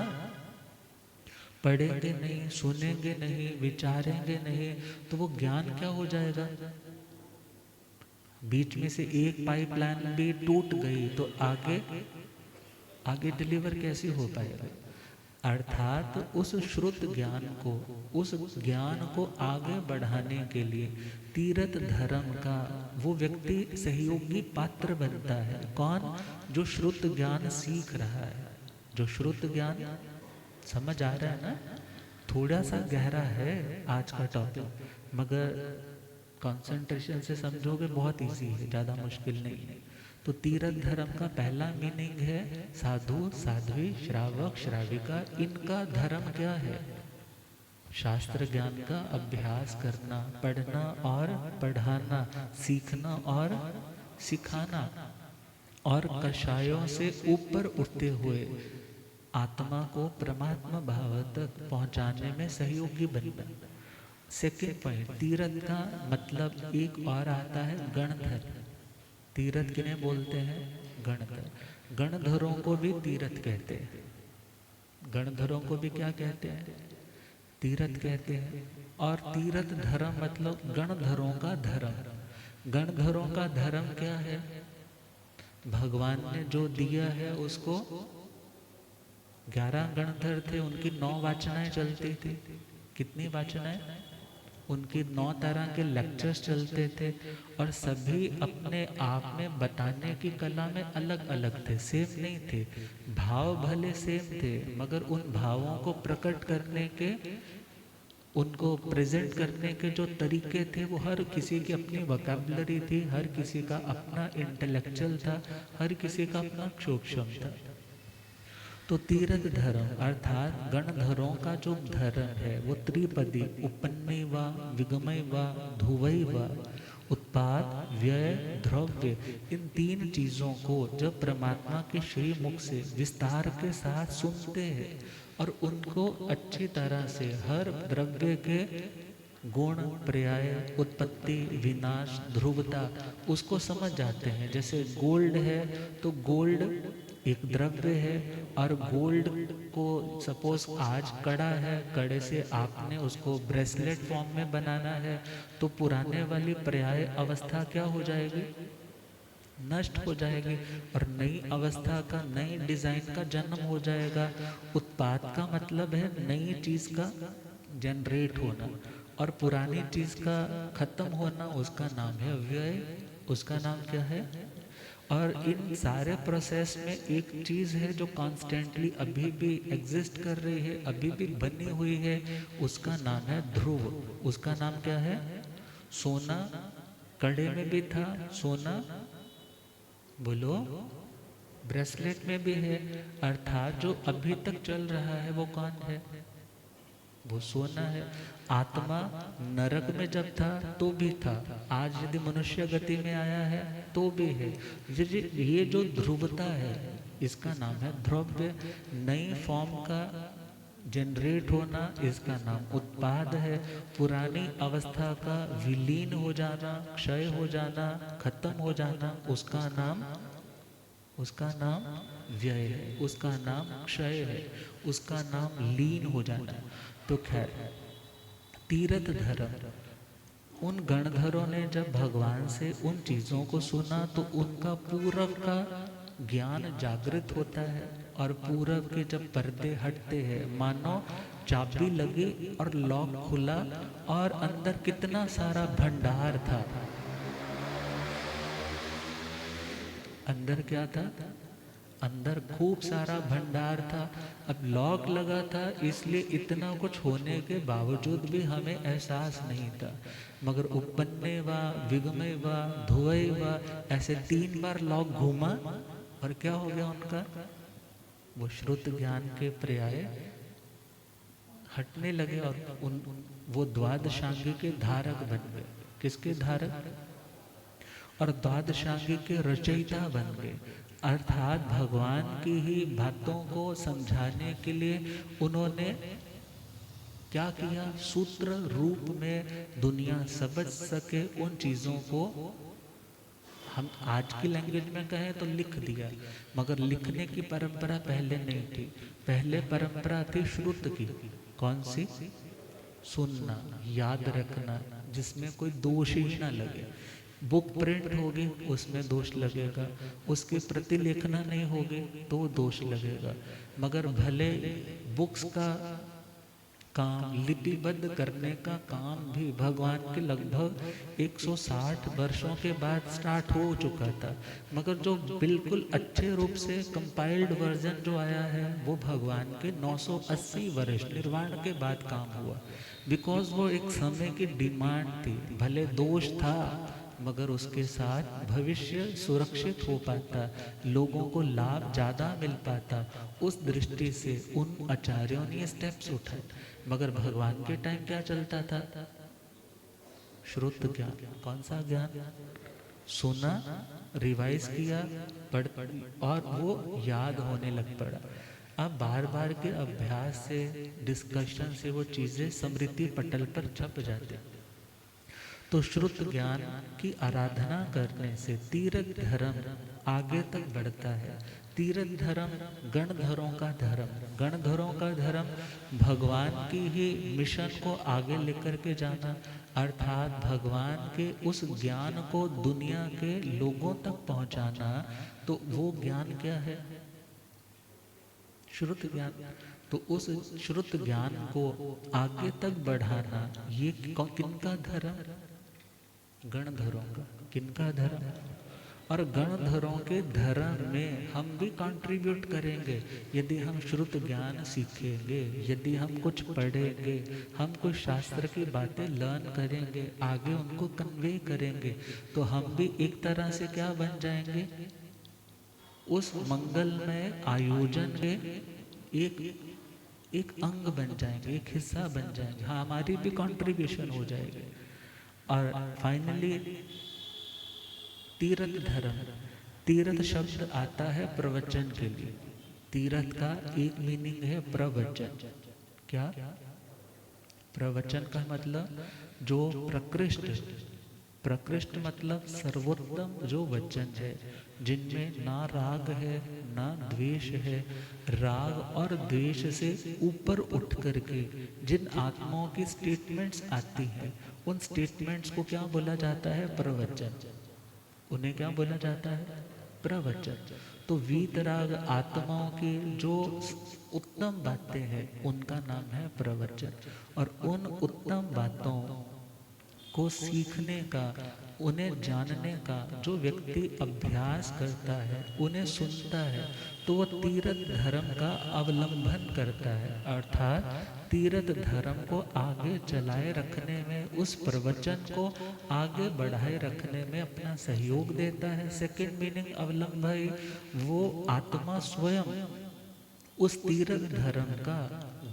पढ़ेंगे नहीं, सुनेंगे नहीं, विचारेंगे नहीं, तो वो ज्ञान क्या हो जाएगा? बीच में से एक पाइपलाइन भी टूट गई तो आगे डिलीवर कैसे हो पाएगा? अर्थात उस श्रुत ज्ञान को, उस ज्ञान को आगे बढ़ाने के लिए तीर्थ धर्म का वो व्यक्ति सहयोगी पात्र बनता है। कौन? जो श्रुत ज्ञान सीख रहा है। जो श्रुत ज्ञान, समझ आ रहा है ना? थोड़ा सा गहरा है आज का टॉपिक, मगर कंसंट्रेशन से समझोगे बहुत इजी है, ज़्यादा मुश्किल नहीं है। तो तीर्थ धर्म का पहला मीनिंग है साधु, साध्वी, श्रावक, श्राविका। इनका धर्म क्या है? शास्त्र ज्ञान का अभ्यास करना, पढ़ना और पढ़ाना, सीखना और सिखाना, और कषायों से ऊपर उठते हुए आत्मा को परमात्मा भाव तक पहुंचाने में सहयोगी बनना। सेकेंड पॉइंट, तीर्थ का मतलब एक और आता है गणधर। तीर्थ किन्हें बोलते हैं? गणधर। गणधरों को भी तीर्थ कहते हैं। गणधरों को भी क्या कहते हैं? तीर्थ कहते हैं। और तीर्थ धर्म मतलब गणधरों का धर्म। गणधरों का धर्म क्या है? भगवान ने जो दिया है उसको, 11 गणधर थे, उनकी 9 वाचनाएं चलती थी। कितनी वाचनाएं? उनकी 9 तरह के लेक्चर्स चलते थे, और सभी अपने आप में बताने की कला में अलग अलग थे, सेम नहीं थे। भाव भले सेम थे, मगर उन भावों को प्रकट करने के, उनको प्रेजेंट करने के जो तरीके थे, वो हर किसी की अपनी वोकैबुलरी थी, हर किसी का अपना इंटेलेक्चुअल था, हर किसी का अपना सूक्ष्म था। तो तीर्थ धर्म अर्थात गणधरों का जो धर्म है वो त्रिपदी, उपन्नय व विगमय व धुवय व उत्पाद, व्यय, द्रव्य, इन 3 चीजों को जब परमात्मा के श्री मुख से विस्तार के साथ सुनते हैं और उनको अच्छी तरह से हर द्रव्य के गुण, पर्याय, उत्पत्ति, विनाश, ध्रुवता उसको समझ जाते हैं। जैसे गोल्ड है तो गोल्ड एक द्रव्य है, और गोल्ड को सपोज आज कड़ा है, कड़े से आपने उसको ब्रेसलेट फॉर्म में बनाना है, तो पुराने वाली पर्याय अवस्था क्या हो जाएगी? नष्ट हो जाएगी, और नई अवस्था का, नई डिजाइन का जन्म हो जाएगा। उत्पाद का मतलब है नई चीज का जनरेट होना, और पुरानी चीज का खत्म होना, उसका नाम है व्यय। उसका नाम क्या है? और इन सारे प्रोसेस में एक चीज है जो कॉन्स्टेंटली अभी भी एग्जिस्ट कर रही है, अभी भी बनी हुई है, उसका नाम है ध्रुव। उसका नाम क्या है? सोना कड़े में भी था, सोना बोलो ब्रेसलेट में भी है, अर्थात जो अभी तक चल रहा है वो कौन है? वो सोना है। आत्मा नरक में जब था तो भी था, आज यदि मनुष्य गति में आया है तो भी है। ये जो ध्रुवता है इसका नाम है द्रव्य। नई फॉर्म का जनरेट होना, इसका नाम उत्पाद है। पुरानी अवस्था का विलीन हो जाना, क्षय हो जाना, खत्म हो जाना, उसका नाम उसका नाम व्यय है, उसका नाम क्षय है, उसका नाम लीन हो जाना। तो खैर, तीर्थ धर्म, उन गणधरों ने जब भगवान से उन चीज़ों को सुना तो उनका पूरब का ज्ञान जागृत होता है, और पूरब के जब पर्दे हटते हैं मानो चाबी लगी और लॉक खुला, और अंदर कितना सारा भंडार था। अंदर क्या था? अंदर खूब सारा भंडार था। अब लॉक लगा था, इसलिए इतना कुछ होने के बावजूद भी हमें एहसास नहीं था। मगर उपन्ने व विगमय व धुवय व ऐसे 3 बार लॉक घूमा, और क्या हो गया उनका? वो श्रुत ज्ञान के पर्याय हटने लगे, और वो द्वादशांगी के धारक बन गए। किसके धारक? और द्वादशांगी के रचयिता बन गए। अर्थात भगवान की ही बातों को समझाने के लिए उन्होंने क्या किया? सूत्र रूप में दुनिया समझ सके उन चीज़ों को, हम आज की लैंग्वेज में कहें तो लिख दिया। मगर लिखने की परंपरा पहले नहीं थी। पहले परंपरा थी श्रुत की। कौन सी? सुनना, याद रखना, जिसमें कोई दोष ही ना लगे। बुक प्रिंट होगी उसमें दोष लगेगा, उसकी प्रति लेखना नहीं होगी तो दोष लगेगा। मगर भले बुक्स का काम, लिपिबद्ध करने का काम भी भगवान के लगभग 160 वर्षों के बाद स्टार्ट हो चुका था, मगर जो बिल्कुल अच्छे रूप से कंपाइल्ड वर्जन जो आया है वो भगवान के 980 वर्ष निर्वाण के बाद काम हुआ। बिकॉज वो एक समय की डिमांड थी। भले दोष था मगर उसके साथ भविष्य सुरक्षित हो पाता, लोगों को लाभ ज़्यादा मिल पाता। उस दृष्टि से उन आचार्यों ने स्टेप्स उठाए। मगर भगवान के टाइम क्या चलता था? श्रुत ज्ञान। कौन सा ज्ञान? सुना, रिवाइज किया, पढ़, और वो याद होने लग पड़ा। अब बार बार के अभ्यास से, डिस्कशन से वो चीज़ें स्मृति पटल पर छप जाती। तो श्रुत ज्ञान की आराधना करने से तीर्थ धर्म आगे तक बढ़ता है। तीर्थ धर्म गणधरों का धर्म, गणधरों का धर्म भगवान की ही मिशन को आगे लेकर के जाना, अर्थात भगवान के उस ज्ञान को दुनिया के लोगों तक पहुंचाना। तो वो ज्ञान क्या है? श्रुत ज्ञान। तो उस श्रुत ज्ञान को आगे तक बढ़ाना, ये किनका धर्म? गणधरों का। किनका धर्म? और गणधरों के धर्म में हम भी कंट्रीब्यूट करेंगे यदि हम श्रुत ज्ञान सीखेंगे, यदि हम कुछ पढ़ेंगे, हम कुछ शास्त्र की बातें लर्न करेंगे, आगे उनको कन्वे करेंगे, तो हम भी एक तरह से क्या बन जाएंगे? उस मंगलमय आयोजन के एक अंग बन जाएंगे, एक हिस्सा बन जाएंगे। हाँ, हमारी भी कंट्रीब्यूशन हो जाएगी। और फाइनली तीर्थ धर्म। तीर्थ शब्द आता है प्रवचन के लिए। तीर्थ का एक मीनिंग है प्रवचन। क्या? प्रवचन का मतलब जो प्रकृष्ट, प्रकृष्ट मतलब सर्वोत्तम जो वचन है, जिनमें ना राग है ना द्वेष है। राग और द्वेष से ऊपर उठ करके जिन आत्माओं की स्टेटमेंट्स आती हैं, उन स्टेटमेंट्स को क्या बोला जाता है? प्रवचन। उन्हें क्या बोला जाता है? प्रवचन। तो वीतराग आत्माओं की जो उत्तम बातें हैं उनका नाम है प्रवचन। और उन उत्तम बातों को सीखने का, उन्हें जानने का जो व्यक्ति अभ्यास करता है, उन्हें सुनता है, तो वह तीर्थ धर्म का अवलंबन करता है, अर्थात तीर्थ धर्म को आगे चलाए रखने में, उस प्रवचन को आगे बढ़ाए रखने में अपना सहयोग देता है। सेकंड मीनिंग अवलंबन, वो आत्मा स्वयं उस तीर्थ धर्म का,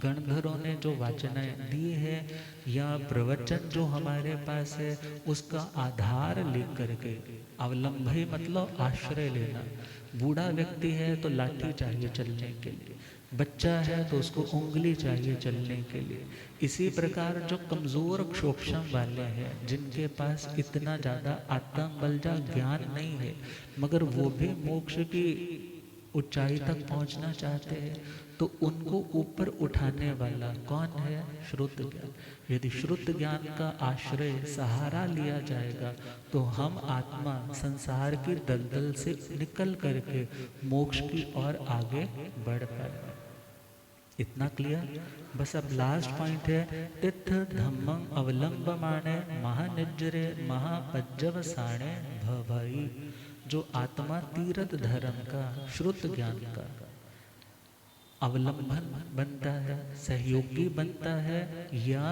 गणधरों ने जो वाचनाएं दिए हैं या प्रवचन जो हमारे पास है, उसका आधार लेकर के, अवलंबन मतलब आश्रय लेना। बूढ़ा व्यक्ति है तो लाठी चाहिए चलने के लिए, बच्चा है तो उसको उंगली चाहिए चलने के लिए। इसी प्रकार जो कमजोर क्षोभम वाले हैं, जिनके पास इतना ज्यादा आत्म बलजा ज्ञान नहीं है, मगर वो भी मोक्ष की ऊंचाई तक पहुंचना चाहते हैं, तो उनको ऊपर उठाने वाला कौन है? श्रुत ज्ञान। यदि श्रुत ज्ञान का आश्रय सहारा लिया जाएगा तो हम आत्मा संसार की दलदल से निकल करके मोक्ष की ओर आगे बढ़ पाएंगे। इतना क्लियर? बस अब लास्ट पॉइंट है, तिथ धम्मं अवलंबमाणे महानिज्जरे महापज्जवसाणे भवई। जो आत्मा तीर्थ धर्म का, श्रुत ज्ञान का अवलंबन बनता है, सहयोगी बनता है, या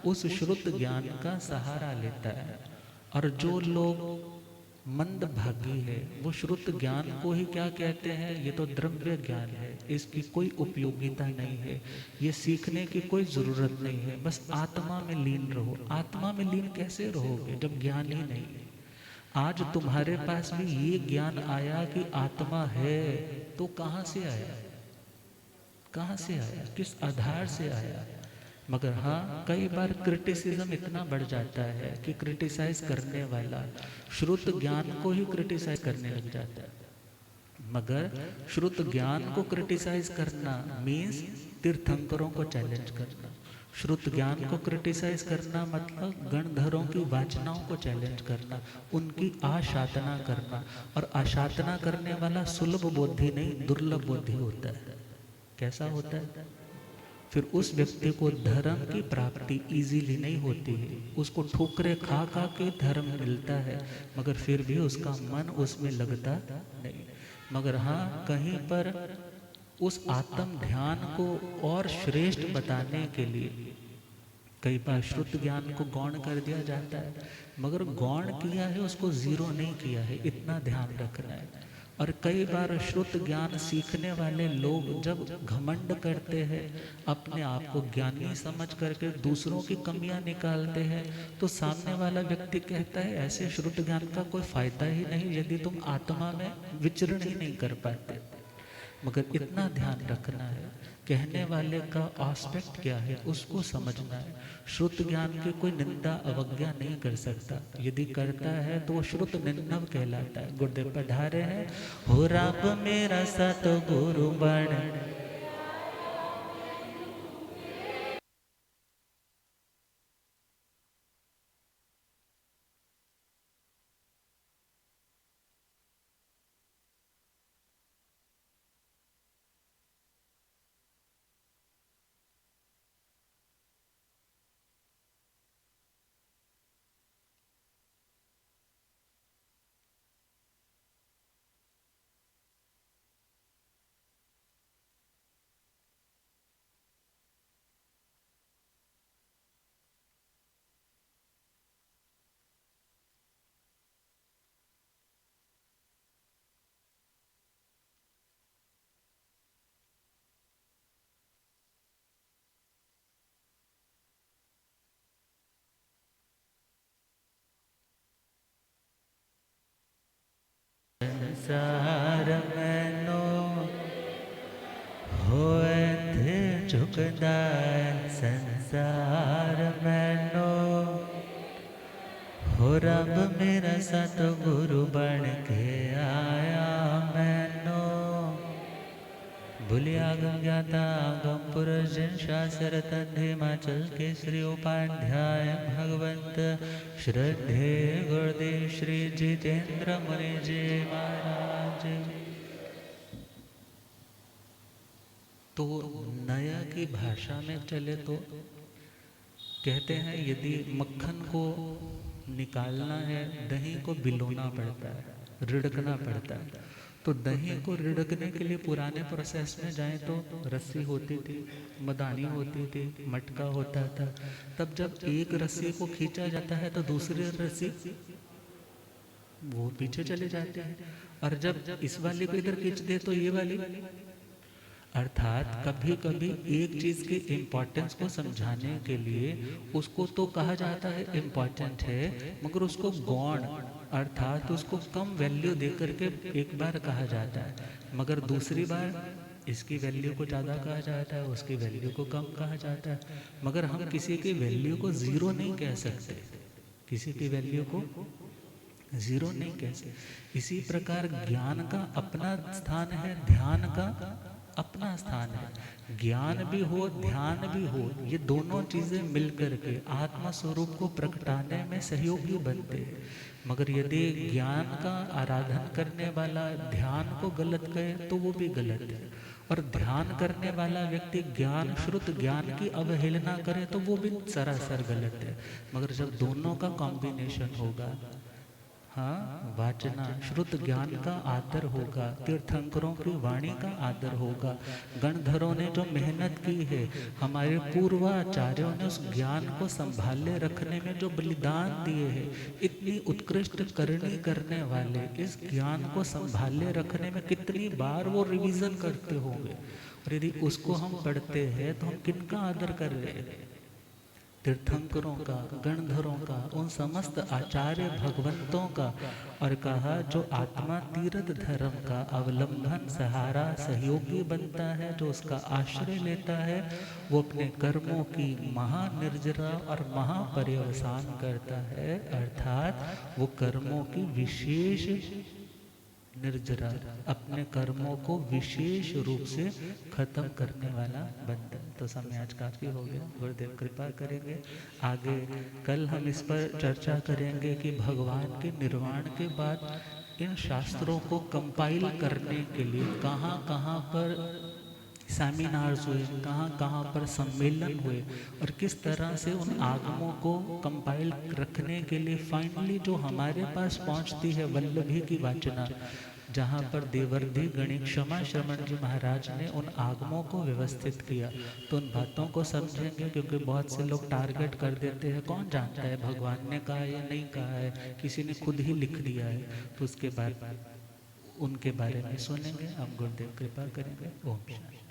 उस श्रुत ज्ञान का सहारा लेता है। और जो लोग मंद भागी है, वो श्रुत ज्ञान को ही क्या कहते हैं? ये तो द्रव्य ज्ञान है, इसकी कोई उपयोगिता नहीं है, ये सीखने की कोई जरूरत नहीं है, बस आत्मा में लीन रहो। आत्मा में लीन कैसे रहोगे जब ज्ञान ही नहीं है? आज तुम्हारे पास भी ये ज्ञान आया कि आत्मा है, तो कहां से आया? कहां से आया? किस आधार से आया? मगर हाँ, कई बार क्रिटिसिज्म इतना बढ़ जाता है कि क्रिटिसाइज करने वाला श्रुत ज्ञान को ही क्रिटिसाइज करने लग जाता है। मगर श्रुत ज्ञान को क्रिटिसाइज करना मीन्स तीर्थंकरों को चैलेंज करना। श्रुत ज्ञान को क्रिटिसाइज करना मतलब गणधरों की वाचनाओं को चैलेंज करना, उनकी आशातना करना। और आशातना करने वाला सुलभ बुद्धि नहीं, दुर्लभ बुद्धि होता है। कैसा होता है? फिर उस व्यक्ति को धर्म की प्राप्ति इजीली नहीं होती है, उसको ठोकरे खा खा के धर्म मिलता है, मगर फिर भी उसका मन उसमें लगता नहीं। मगर हाँ, कहीं पर उस आत्म ध्यान को और श्रेष्ठ बताने के लिए कई बार श्रुत ज्ञान को गौण कर दिया जाता है, मगर गौण किया है, उसको जीरो नहीं किया है, इतना ध्यान रखना है। और कई बार श्रुत ज्ञान सीखने वाले लोग जब घमंड करते हैं, अपने आप को ज्ञानी समझ करके दूसरों की कमियां निकालते हैं, तो सामने वाला व्यक्ति कहता है ऐसे श्रुत ज्ञान का कोई फायदा ही नहीं यदि तुम आत्मा में विचरण ही नहीं कर पाते। मगर इतना ध्यान रखना है, कहने वाले का एस्पेक्ट क्या है उसको समझना है। श्रुत ज्ञान की कोई निंदा अवज्ञा नहीं कर सकता, यदि करता है तो वो श्रुत निंदव कहलाता है। गुरुदेव पढ़ा रहे हैं, हो रब मेरा सत गुरु बण। संसार मैनो होए थे झुकदार, संसार मैनो हो रब मेरा सतगुरु बन के आया मैनो। भूलिया गम ज्ञाता गम पुरुष जिन शास्त्र तंधे माचल के श्री उपाध्याय भगवंत श्रद्धे गुरुदेव श्री जितेंद्र मुनि जी महाराज। तो नया की भाषा में चले तो कहते हैं यदि मक्खन को निकालना है, दही को बिलोना पड़ता है, रिड़कना पड़ता है। तो दही को रिड़कने के लिए पुराने प्रोसेस में जाएं तो रस्सी होती थी, मदानी होती थी, मटका होता था। तब जब एक रस्सी को खींचा जाता है तो दूसरी रस्सी वो पीछे चले जाते हैं, और जब इस वाली को इधर खींच दे तो ये वाली। अर्थात कभी कभी एक चीज के इम्पोर्टेंस को समझाने के लिए उसको तो कहा जाता है इम्पोर्टेंट है, मगर उसको गौण अर्थात उसको कम वैल्यू देकर के एक बार कहा जाता है, मगर दूसरी बार इसकी वैल्यू को ज़्यादा कहा जाता है, उसकी वैल्यू को कम कहा जाता है, मगर हम किसी की वैल्यू को ज़ीरो नहीं कह सकते, किसी की वैल्यू को ज़ीरो नहीं कह सकते। इसी प्रकार ज्ञान का अपना स्थान है, ध्यान का अपना स्थान है। ज्ञान भी हो, ध्यान भी हो, ये दोनों चीज़ें मिलकर के आत्मा स्वरूप को प्रकटाने में सहयोगी बनते हैं। मगर यदि ज्ञान का आराधन करने वाला ध्यान को गलत कहे तो वो भी गलत है, और ध्यान करने वाला व्यक्ति ज्ञान श्रुत ज्ञान की अवहेलना करे तो वो भी सरासर गलत है। मगर जब दोनों का कॉम्बिनेशन होगा, हाँ, वाचना श्रुत ज्ञान का आदर होगा, तीर्थंकरों की वाणी का आदर होगा, गणधरों ने जो मेहनत की है, हमारे पूर्वाचार्यों ने उस ज्ञान को संभाले रखने में जो बलिदान दिए हैं, इतनी उत्कृष्ट करनी करने वाले इस ज्ञान को संभाले रखने में कितनी बार वो रिवीजन करते होंगे, और यदि उसको हम पढ़ते हैं तो हम किनका आदर कर रहे हैं? तीर्थंकरों का, गणधरों का, उन समस्त आचार्य भगवंतों का। और कहा जो आत्मा तीर्थ धर्म का अवलंबन, सहारा, सहयोगी बनता है, जो उसका आश्रय लेता है, वो अपने कर्मों की महानिर्जरा और महापर्यवसान करता है, अर्थात वो कर्मों की विशेष निर्जरा, अपने कर्मों को विशेष रूप से खत्म करने वाला बनता है। तो समय आज काफ़ी हो गया, गुरुदेव कृपा करेंगे। आगे कल हम इस पर चर्चा करेंगे कि भगवान के निर्वाण के बाद इन शास्त्रों को कंपाइल करने के लिए कहाँ कहाँ पर सेमिनार्स हुए, कहाँ कहाँ पर सम्मेलन हुए, और किस तरह से उन आगमों को कंपाइल रखने के लिए फाइनली जो हमारे पास पहुँचती है वल्लभी की वाचना, जहाँ पर देवर्धि गणिक क्षमा श्रमण जी महाराज ने उन आगमों को व्यवस्थित किया। तो उन बातों को समझेंगे, क्योंकि बहुत से लोग टारगेट कर देते हैं, कौन जानता है भगवान ने कहा या नहीं कहा है, किसी ने खुद ही लिख दिया है, तो उसके बाद उनके बारे में सुनेंगे। हम गुरुदेव कृपा करेंगे। ओम शांति।